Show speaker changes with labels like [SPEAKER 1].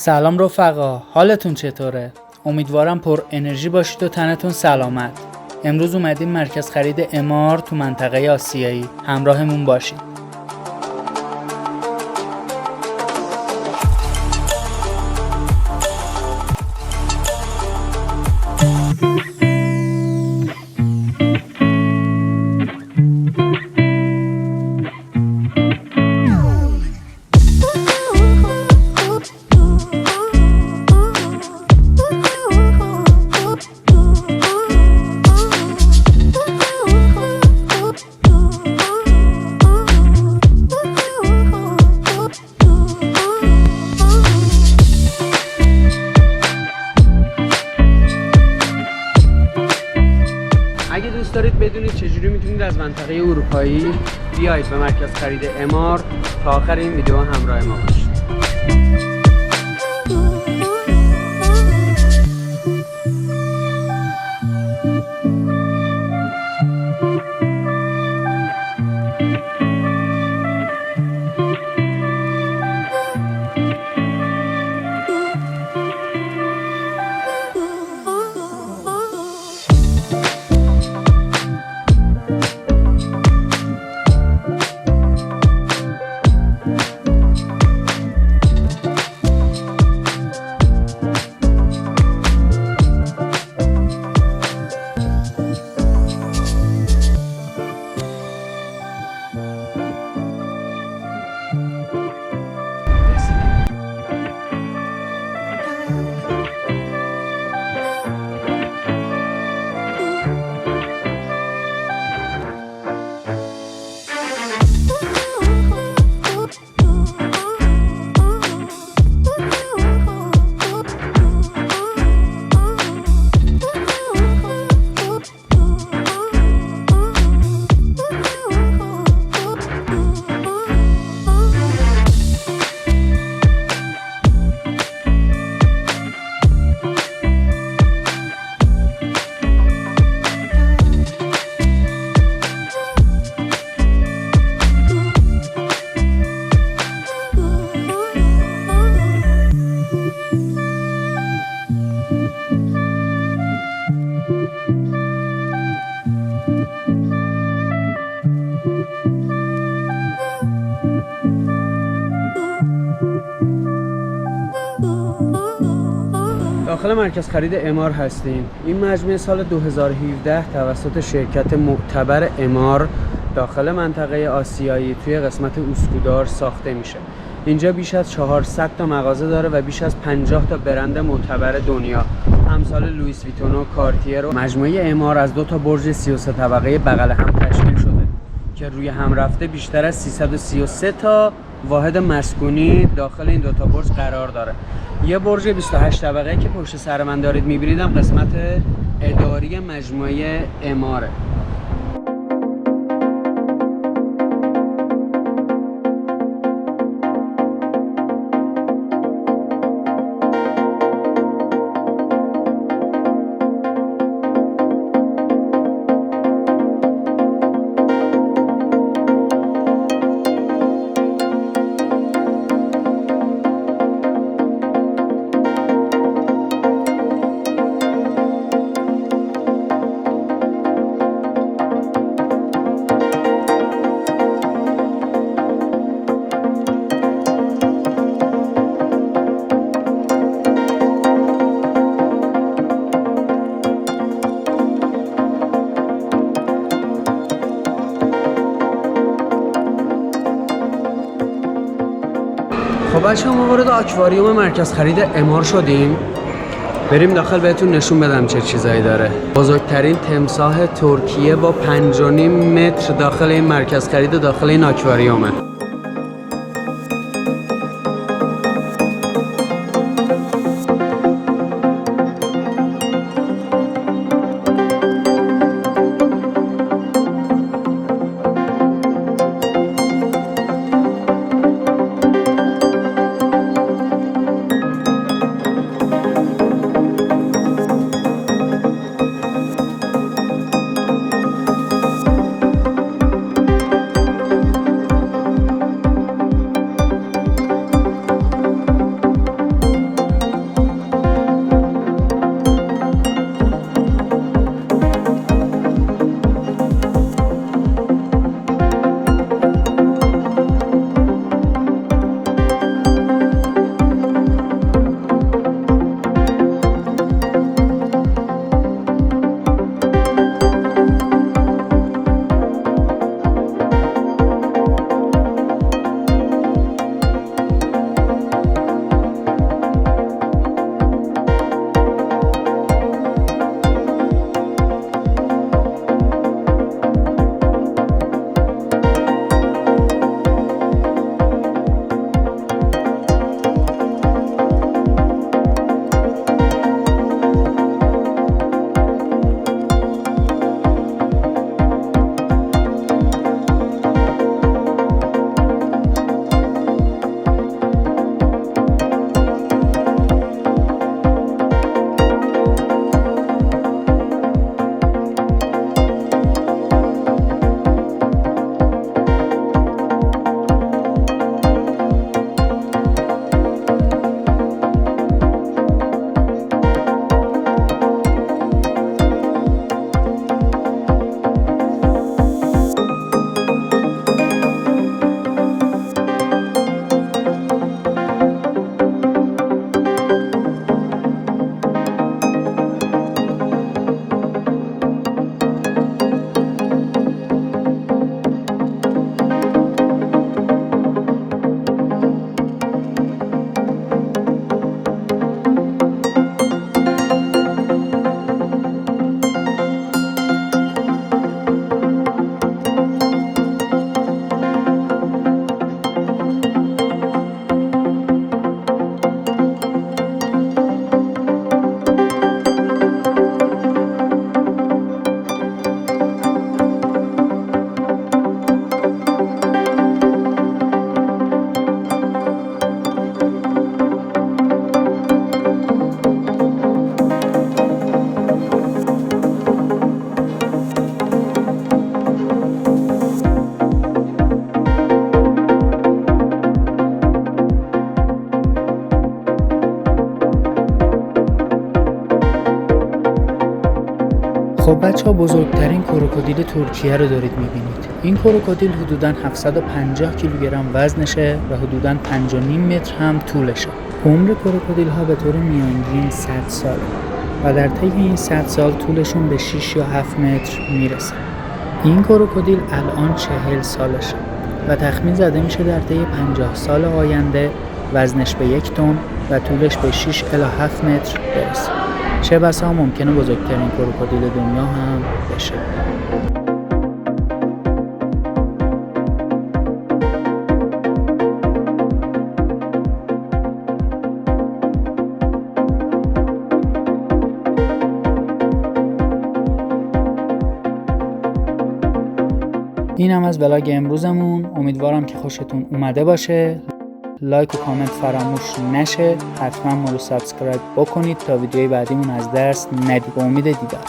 [SPEAKER 1] سلام رفقا، حالتون چطوره؟ امیدوارم پر انرژی باشید و تنتون سلامت. امروز اومدیم مرکز خرید امار تو منطقه اسیایی. همراهمون باشید.
[SPEAKER 2] اگه دوست دارید بدونید چجوری میتونید از منطقه اروپایی بیایید به مرکز خرید امار، تا آخر این ویدیو همراه ما باشید. داخل مرکز خرید امار هستیم. این مجموعه سال 2017 توسط شرکت معتبر امار داخل منطقه آسیایی توی قسمت اوسکودار ساخته میشه. اینجا بیش از 400 تا مغازه داره و بیش از 50 تا برند معتبر دنیا امثال لوئیس ویتون و کارتیر. مجموعه امار از 2 تا برج 33 طبقه بغل هم تشکیل شده که روی هم رفته بیشتر از 333 تا واحد مسکونی داخل این 2 تا برج قرار داره. یه برج 28 طبقه که پشت سر من دارید میبینید هم قسمت اداری مجموعه اماره. خب بچه‌ها، ما وارد اکواریوم مرکز خرید امار شدیم. بریم داخل بهتون نشون بدم چه چیزایی داره. بزرگترین تمساح ترکیه با 5.5 متر داخل این مرکز خرید و داخل این اکواریومه.
[SPEAKER 1] خب بچه ها، بزرگترین کروکودیل ترکیه رو دارید میبینید. این کروکودیل حدوداً 750 کیلوگرم وزنشه و حدوداً 5.5 متر هم طولشه. عمر کروکودیل ها به طور میانگین 100 ساله و در طی این 100 سال طولشون به 6 یا 7 متر میرسه. این کروکودیل الان 40 سالشه و تخمین زده میشه در طی 50 سال آینده وزنش به 1 تن و طولش به 6 الی 7 متر برسه. چه بسا ممکنه بزرگترین کروکودیل دنیا هم بشه. این هم از ولاگ امروزمون. امیدوارم که خوشتون اومده باشه. لایک و کامنت فراموش نشه. حتما ما رو سابسکرایب بکنید تا ویدیوی بعدیمون از دست ندید. به امید دیدار.